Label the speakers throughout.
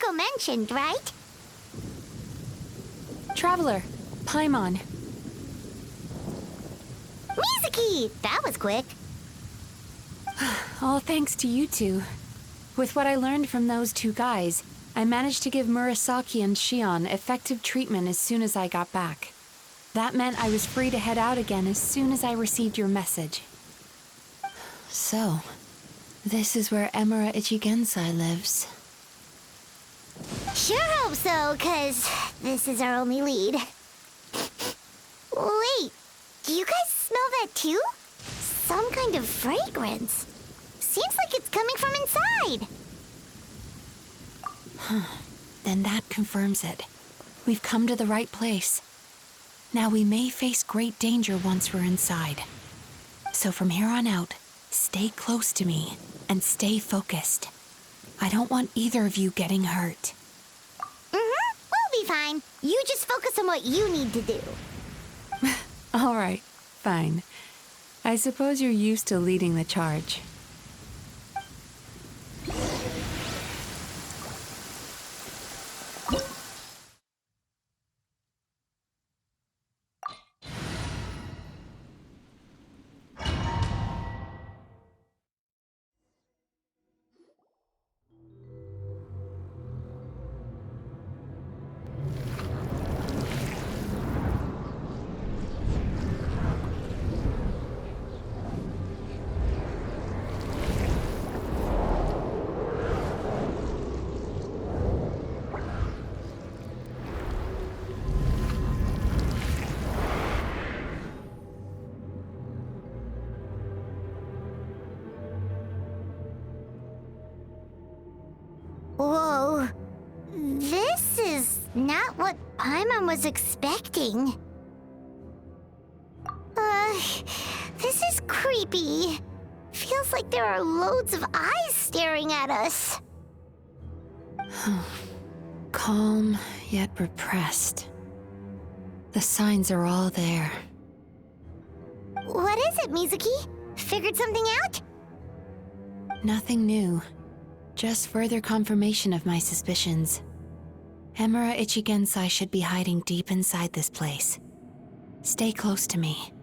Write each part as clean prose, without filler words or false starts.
Speaker 1: also mentioned, right?
Speaker 2: Traveler, Paimon.
Speaker 1: Mizuki! That was quick.
Speaker 2: All thanks to you two. With what I learned from those two guys, I managed to give Murasaki and Shion effective treatment as soon as I got back. That meant I was free to head out again as soon as I received your message. So, this is where Emura Ichigensai lives.
Speaker 1: Sure hope so, 'cause this is our only lead. Wait, do you guys smell that too? Some kind of fragrance. Seems like it's coming from inside.
Speaker 2: Then that confirms it. We've come to the right place. Now we may face great danger once we're inside. So from here on out, stay close to me and stay focused. I don't want either of you getting hurt.
Speaker 1: We'll be fine. You just focus on what you need to do.
Speaker 2: All right, fine. I suppose you're used to leading the charge.
Speaker 1: Whoa. This is not what Paimon was expecting. This is creepy. Feels like there are loads of eyes staring at us.
Speaker 2: Calm, yet repressed. The signs are all there.
Speaker 1: What is it, Mizuki? Figured something out?
Speaker 2: Nothing new. Just further confirmation of my suspicions. Emura Ichigensai should be hiding deep inside this place. Stay close to me.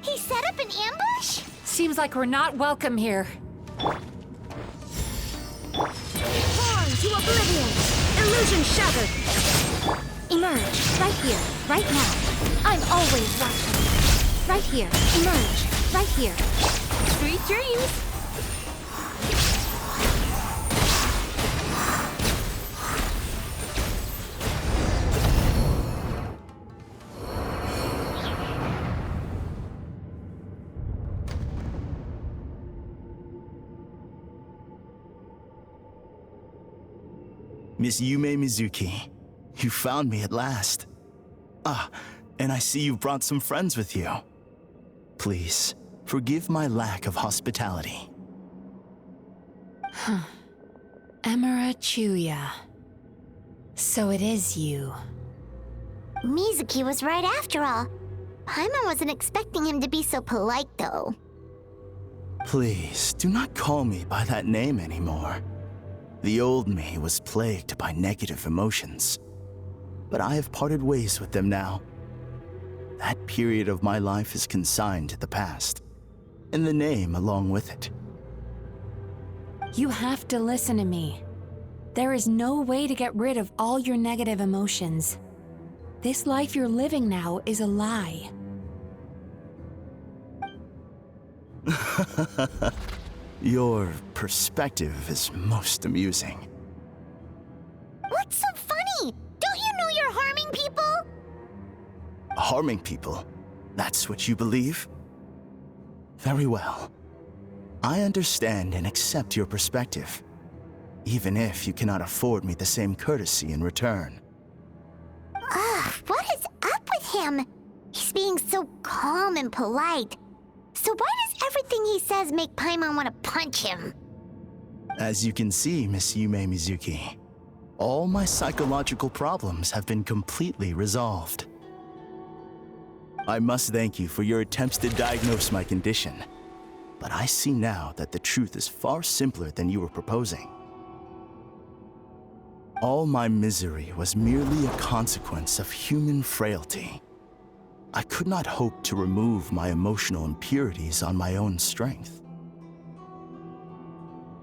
Speaker 1: He set up an ambush?
Speaker 2: Seems like we're not welcome here.
Speaker 1: Born to oblivion! Illusion shattered! Emerge, right here, right now. I'm always watching. Right here, emerge, right here. Sweet dreams!
Speaker 3: Miss Yume Mizuki, you found me at last. Ah, and I see you've brought some friends with you. Please, forgive my lack of hospitality.
Speaker 2: Emira Chuya. So it is you.
Speaker 4: Mizuki was right after all. Paimon wasn't expecting him to be so polite, though.
Speaker 3: Please, do not call me by that name anymore. The old me was plagued by negative emotions, but I have parted ways with them now. That period of my life is consigned to the past, and the name along with it.
Speaker 2: You have to listen to me. There is no way to get rid of all your negative emotions. This life you're living now is a lie.
Speaker 3: Your perspective is most amusing.
Speaker 4: What's so funny? Don't you know you're harming people?
Speaker 3: Harming people? That's what you believe? Very well. I understand and accept your perspective, even if you cannot afford me the same courtesy in return.
Speaker 4: Ugh, what is up with him? He's being so calm and polite. So why does everything he says make Paimon want to punch him?
Speaker 3: As you can see, Miss Yume Mizuki, all my psychological problems have been completely resolved. I must thank you for your attempts to diagnose my condition, but I see now that the truth is far simpler than you were proposing. All my misery was merely a consequence of human frailty. I could not hope to remove my emotional impurities on my own strength.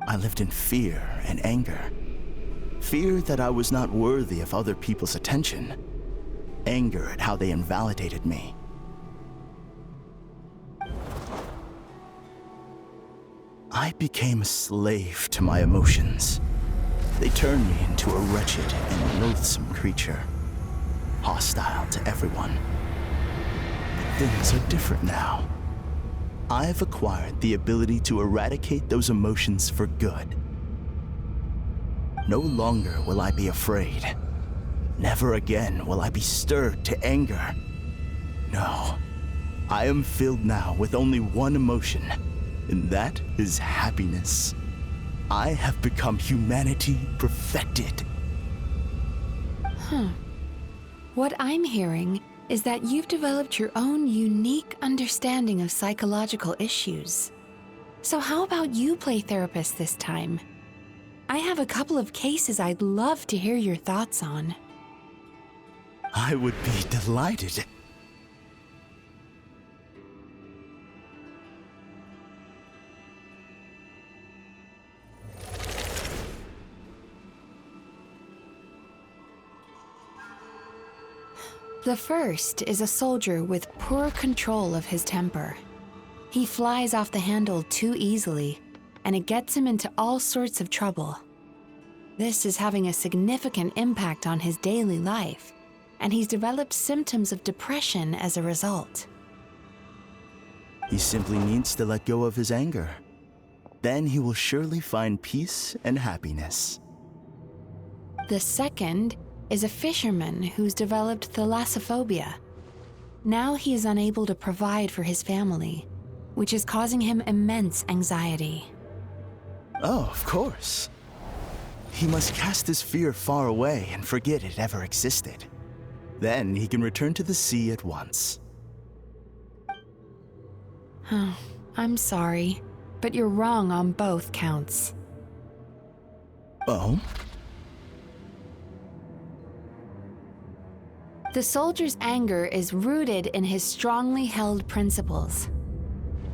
Speaker 3: I lived in fear and anger. Fear that I was not worthy of other people's attention. Anger at how they invalidated me. I became a slave to my emotions. They turned me into a wretched and loathsome creature, hostile to everyone. Things are different now. I have acquired the ability to eradicate those emotions for good. No longer will I be afraid. Never again will I be stirred to anger. No, I am filled now with only one emotion, and that is happiness. I have become humanity perfected.
Speaker 2: What I'm hearing is that you've developed your own unique understanding of psychological issues. So how about you play therapist this time? I have a couple of cases I'd love to hear your thoughts on.
Speaker 3: I would be delighted.
Speaker 2: The first is a soldier with poor control of his temper. He flies off the handle too easily, and it gets him into all sorts of trouble. This is having a significant impact on his daily life, and he's developed symptoms of depression as a result.
Speaker 3: He simply needs to let go of his anger. Then he will surely find peace and happiness.
Speaker 2: The second is a fisherman who's developed thalassophobia. Now he is unable to provide for his family, which is causing him immense anxiety.
Speaker 3: Oh, of course. He must cast his fear far away and forget it ever existed. Then he can return to the sea at once.
Speaker 2: Oh, I'm sorry, but you're wrong on both counts.
Speaker 3: Oh?
Speaker 2: The soldier's anger is rooted in his strongly held principles.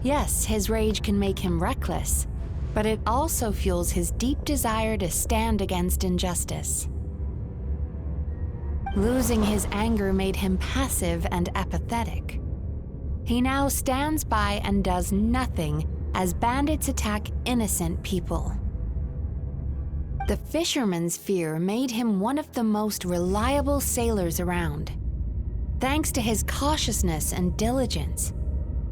Speaker 2: Yes, his rage can make him reckless, but it also fuels his deep desire to stand against injustice. Losing his anger made him passive and apathetic. He now stands by and does nothing as bandits attack innocent people. The fisherman's fear made him one of the most reliable sailors around. Thanks to his cautiousness and diligence,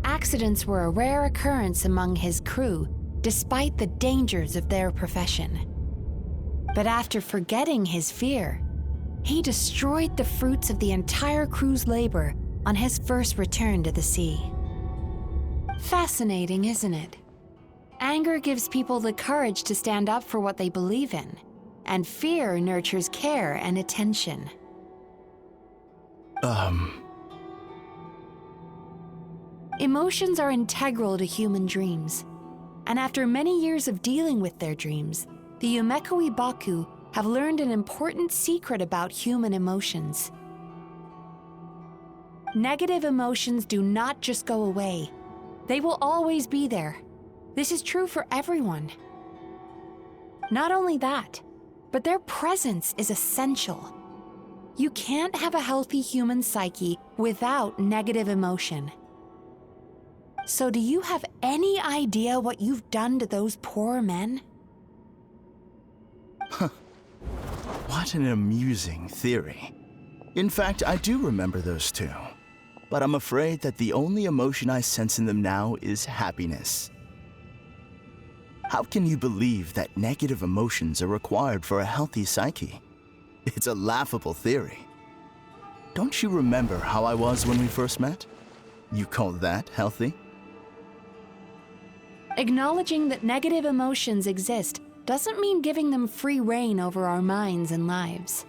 Speaker 2: accidents were a rare occurrence among his crew, despite the dangers of their profession. But after forgetting his fear, he destroyed the fruits of the entire crew's labor on his first return to the sea. Fascinating, isn't it? Anger gives people the courage to stand up for what they believe in, and fear nurtures care and attention. Emotions are integral to human dreams, and after many years of dealing with their dreams, the Yumekoi Baku have learned an important secret about human emotions. Negative emotions do not just go away. They will always be there. This is true for everyone. Not only that, but their presence is essential. You can't have a healthy human psyche without negative emotion. So do you have any idea what you've done to those poor men?
Speaker 3: What an amusing theory. In fact, I do remember those two. But I'm afraid that the only emotion I sense in them now is happiness. How can you believe that negative emotions are required for a healthy psyche? It's a laughable theory. Don't you remember how I was when we first met? You call that healthy?
Speaker 2: Acknowledging that negative emotions exist doesn't mean giving them free rein over our minds and lives.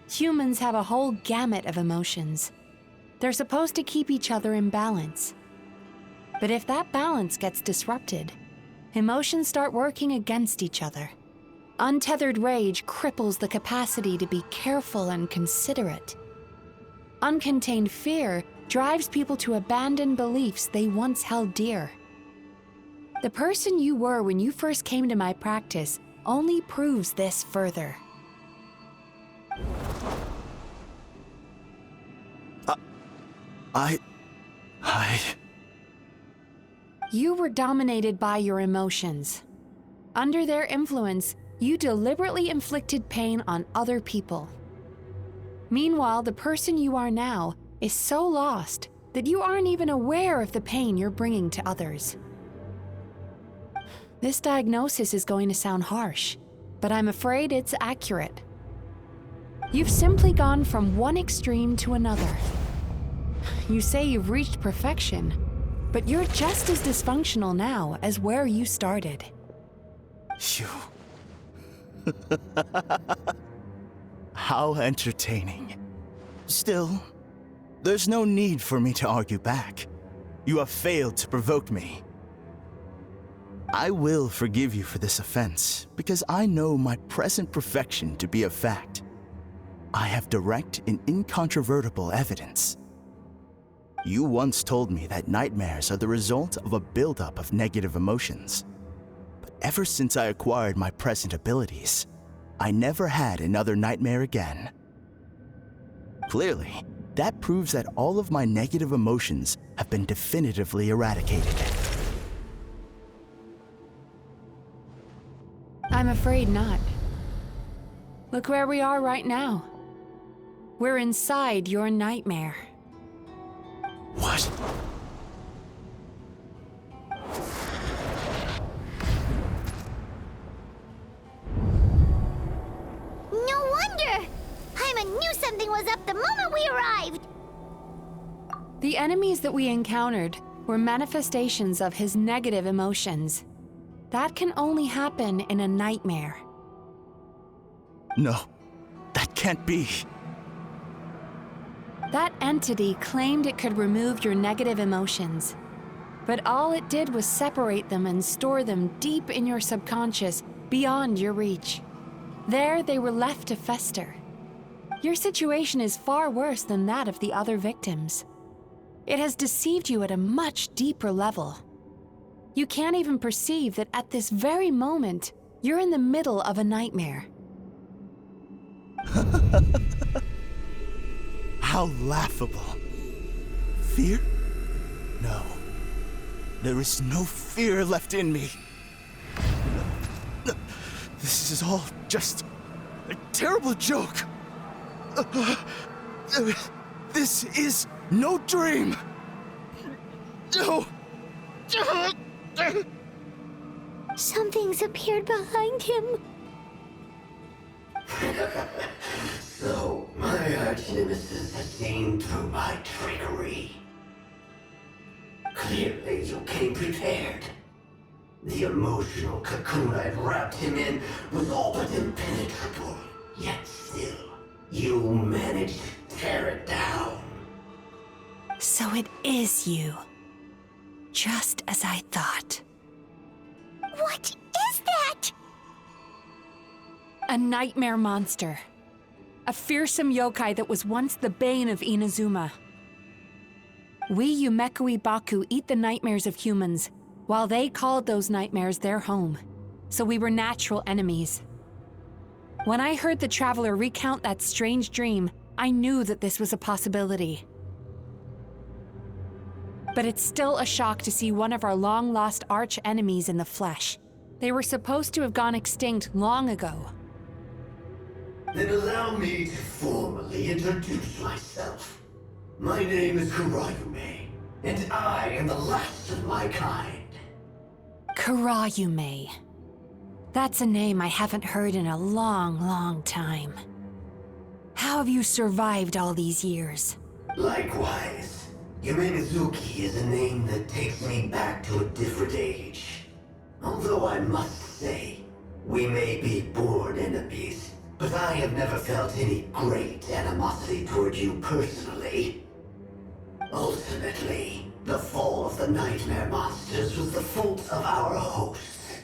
Speaker 2: Humans have a whole gamut of emotions. They're supposed to keep each other in balance. But if that balance gets disrupted, emotions start working against each other. Untethered rage cripples the capacity to be careful and considerate. Uncontained fear drives people to abandon beliefs they once held dear. The person you were when you first came to my practice only proves this further. You were dominated by your emotions. Under their influence, you deliberately inflicted pain on other people. Meanwhile, the person you are now is so lost that you aren't even aware of the pain you're bringing to others. This diagnosis is going to sound harsh, but I'm afraid it's accurate. You've simply gone from one extreme to another. You say you've reached perfection, but you're just as dysfunctional now as where you started.
Speaker 3: You... How entertaining. Still, there's no need for me to argue back. You have failed to provoke me. I will forgive you for this offense, because I know my present perfection to be a fact. I have direct and incontrovertible evidence. You once told me that nightmares are the result of a buildup of negative emotions. But ever since I acquired my present abilities, I never had another nightmare again. Clearly, that proves that all of my negative emotions have been definitively eradicated.
Speaker 2: I'm afraid not. Look where we are right now. We're inside your nightmare.
Speaker 3: What?
Speaker 4: No wonder! Paimon knew something was up the moment we arrived!
Speaker 2: The enemies that we encountered were manifestations of his negative emotions. That can only happen in a nightmare.
Speaker 3: No, that can't be.
Speaker 2: That entity claimed it could remove your negative emotions, but all it did was separate them and store them deep in your subconscious, beyond your reach. There, they were left to fester. Your situation is far worse than that of the other victims. It has deceived you at a much deeper level. You can't even perceive that at this very moment, you're in the middle of a nightmare.
Speaker 3: How laughable. Fear? No. There is no fear left in me. This is all just a terrible joke. This is no dream. No.
Speaker 4: Something's appeared behind him.
Speaker 5: So, my arch-nemesis has seen through my trickery. Clearly, you came prepared. The emotional cocoon I'd wrapped him in was all but impenetrable. Yet still, you managed to tear it down.
Speaker 2: So it is you. Just as I thought.
Speaker 4: What is that?
Speaker 2: A nightmare monster. A fearsome yokai that was once the bane of Inazuma. We Yumekui Baku eat the nightmares of humans, while they called those nightmares their home. So we were natural enemies. When I heard the Traveler recount that strange dream, I knew that this was a possibility. But it's still a shock to see one of our long-lost arch-enemies in the flesh. They were supposed to have gone extinct long ago.
Speaker 5: Then allow me to formally introduce myself. My name is Kurayume, and I am the last of my kind.
Speaker 2: Kurayume. That's a name I haven't heard in a long, long time. How have you survived all these years?
Speaker 5: Likewise, Yumenazuki is a name that takes me back to a different age. Although I must say, we may be born enemies, but I have never felt any great animosity toward you personally. Ultimately, the fall of the nightmare monsters was the fault of our hosts.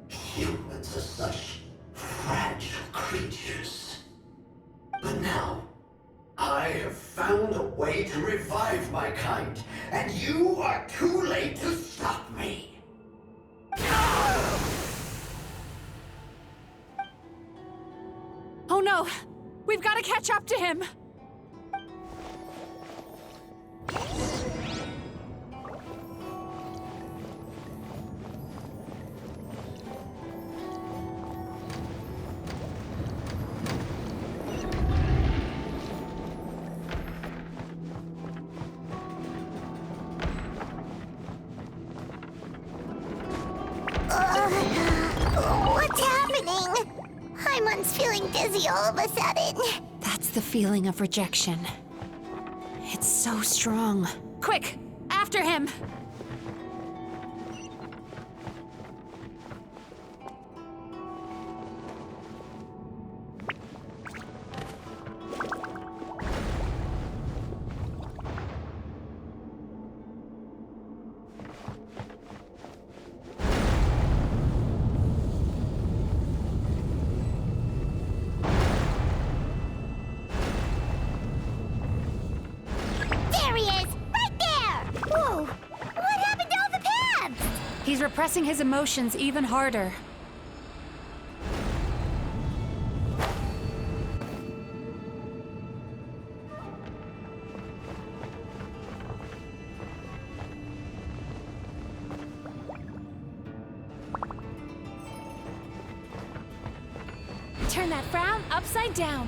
Speaker 5: Humans are such fragile creatures. But now, I have found a way to revive my kind, and you are too late to stop me.
Speaker 2: Oh no! We've got to catch up to him!
Speaker 4: What's happening? Hymon's feeling dizzy all of a sudden.
Speaker 2: That's the feeling of rejection. It's so strong. Quick! After him!
Speaker 4: There he is! Right there! Whoa! What happened to all the paths?
Speaker 2: He's repressing his emotions even harder. Turn that frown upside down.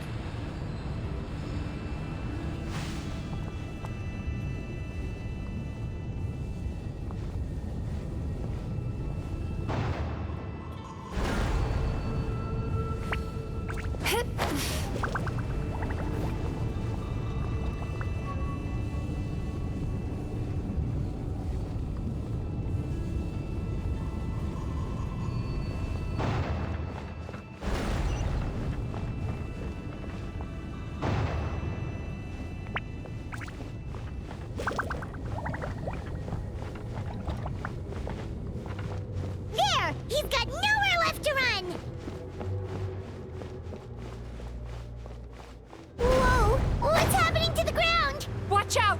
Speaker 4: There! He's got nowhere left to run! Whoa! What's happening to the ground?
Speaker 2: Watch out!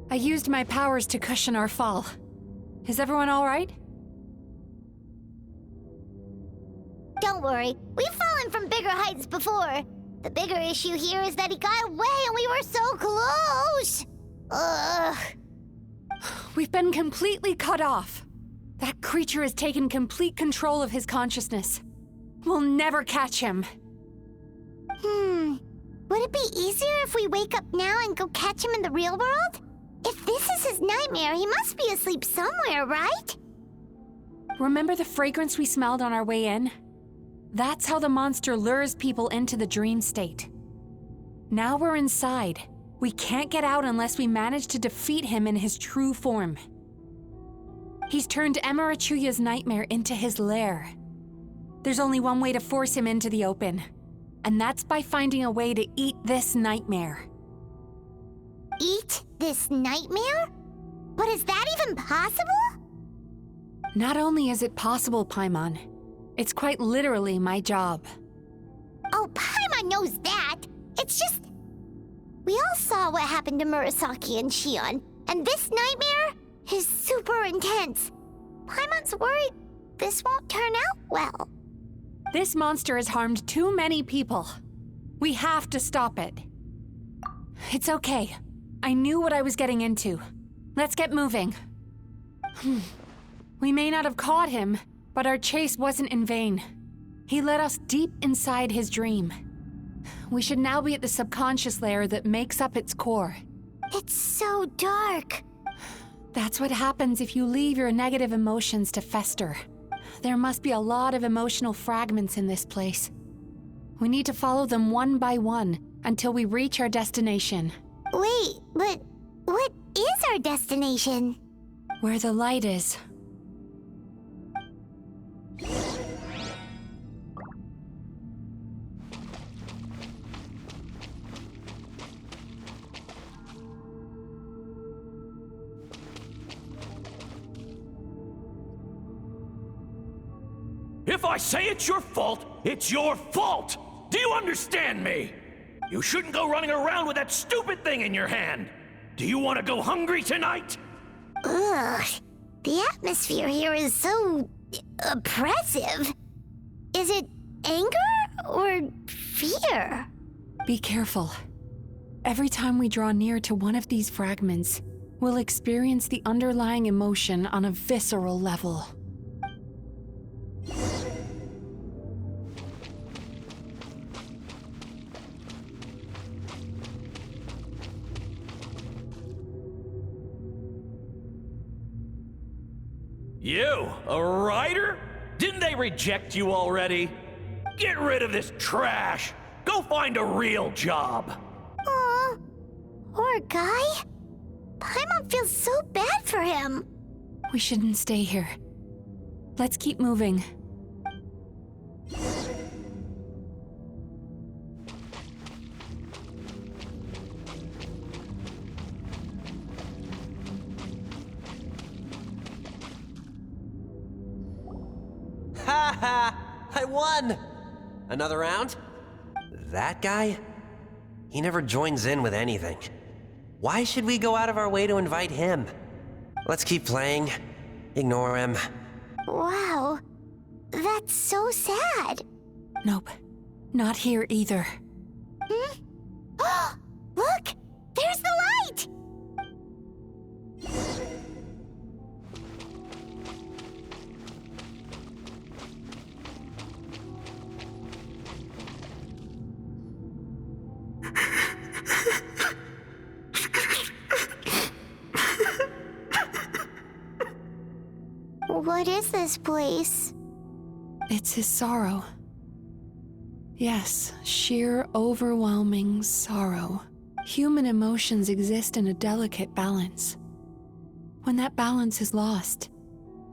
Speaker 2: I used my powers to cushion our fall. Is everyone all right?
Speaker 4: Don't worry, we've fallen from bigger heights before. The bigger issue here is that he got away and we were so close. Ugh.
Speaker 2: We've been completely cut off. That creature has taken complete control of his consciousness. We'll never catch him.
Speaker 4: Would it be easier if we wake up now and go catch him in the real world? If this is his nightmare, he must be asleep somewhere, right?
Speaker 2: Remember the fragrance we smelled on our way in? That's how the monster lures people into the dream state. Now we're inside. We can't get out unless we manage to defeat him in his true form. He's turned Emarachuya's nightmare into his lair. There's only one way to force him into the open, and that's by finding a way to eat this nightmare.
Speaker 4: Eat this nightmare? But is that even possible?
Speaker 2: Not only is it possible, Paimon, it's quite literally my job.
Speaker 4: Oh, Paimon knows that. It's just... We all saw what happened to Murasaki and Shion, and this nightmare is super intense. Paimon's worried this won't turn out well.
Speaker 2: This monster has harmed too many people. We have to stop it. It's okay. I knew what I was getting into. Let's get moving. We may not have caught him, but our chase wasn't in vain. He led us deep inside his dream. We should now be at the subconscious layer that makes up its core.
Speaker 4: It's so dark.
Speaker 2: That's what happens if you leave your negative emotions to fester. There must be a lot of emotional fragments in this place. We need to follow them one by one until we reach our destination.
Speaker 4: Wait, but what is our destination?
Speaker 2: Where the light is.
Speaker 6: If I say it's your fault, it's your fault! Do you understand me? You shouldn't go running around with that stupid thing in your hand! Do you want to go hungry tonight?
Speaker 4: Ugh, the atmosphere here is so... oppressive. Is it anger or fear?
Speaker 2: Be careful. Every time we draw near to one of these fragments, we'll experience the underlying emotion on a visceral level.
Speaker 6: You, a writer? Didn't they reject you already? Get rid of this trash! Go find a real job!
Speaker 4: Aw, poor guy. Paimon feels so bad for him.
Speaker 2: We shouldn't stay here. Let's keep moving.
Speaker 7: Ha ha! I won! Another round? That guy? He never joins in with anything. Why should we go out of our way to invite him? Let's keep playing. Ignore him.
Speaker 4: Wow, that's so sad.
Speaker 2: Nope. Not here either.
Speaker 4: Look! There's the light! What is this place?
Speaker 2: It's his sorrow. Yes, sheer, overwhelming sorrow. Human emotions exist in a delicate balance. When that balance is lost,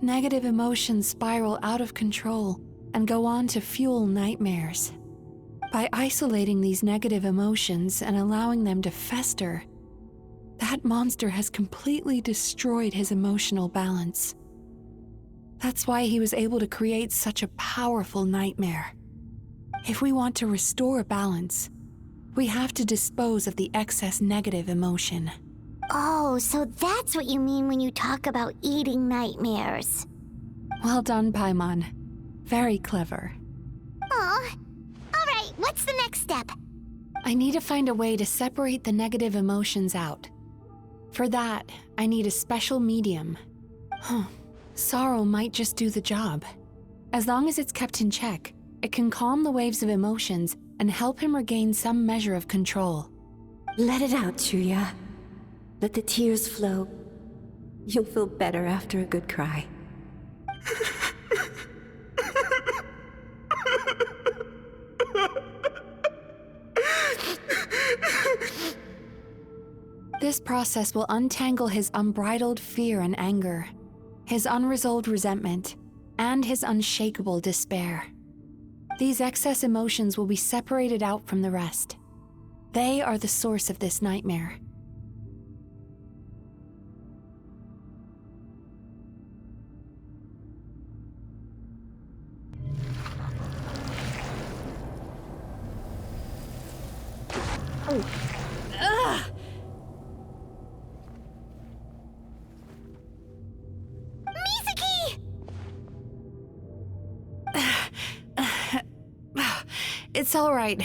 Speaker 2: negative emotions spiral out of control and go on to fuel nightmares. By isolating these negative emotions and allowing them to fester, that monster has completely destroyed his emotional balance. That's why he was able to create such a powerful nightmare. If we want to restore balance, we have to dispose of the excess negative emotion.
Speaker 4: Oh, so that's what you mean when you talk about eating nightmares.
Speaker 2: Well done, Paimon. Very clever.
Speaker 4: Aw. Alright, what's the next step?
Speaker 2: I need to find a way to separate the negative emotions out. For that, I need a special medium. Sorrow might just do the job. As long as it's kept in check, it can calm the waves of emotions and help him regain some measure of control.
Speaker 8: Let it out, Chuya. Let the tears flow. You'll feel better after a good cry.
Speaker 2: This process will untangle his unbridled fear and anger, his unresolved resentment, and his unshakable despair. These excess emotions will be separated out from the rest. They are the source of this nightmare.
Speaker 4: Mizuki!
Speaker 2: It's all right.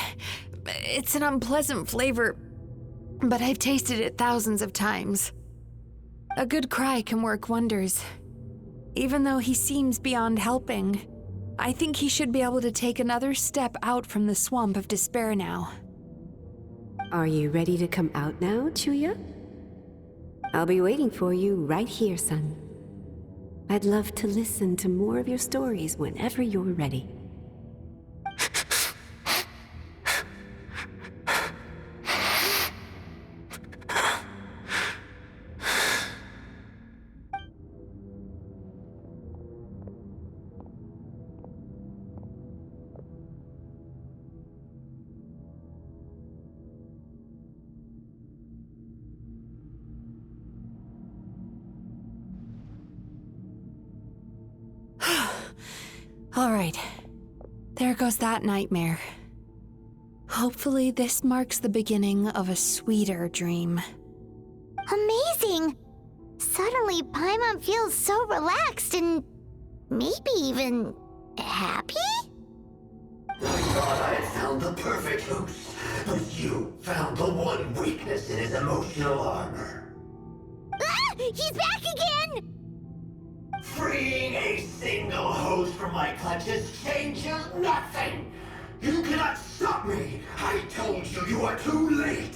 Speaker 2: It's an unpleasant flavor, but I've tasted it thousands of times. A good cry can work wonders. Even though he seems beyond helping, I think he should be able to take another step out from the swamp of despair now.
Speaker 8: Are you ready to come out now, Chuya? I'll be waiting for you right here, son. I'd love to listen to more of your stories whenever you're ready.
Speaker 2: All right, there goes that nightmare. Hopefully this marks the beginning of a sweeter dream.
Speaker 4: Amazing! Suddenly, Paimon feels so relaxed and maybe even happy?
Speaker 5: I thought I had found the perfect host, but you found the one weakness in his emotional armor.
Speaker 4: Ah! He's back again!
Speaker 5: Freeing a single host from my clutches changes nothing! You cannot stop me! I told you you are too late!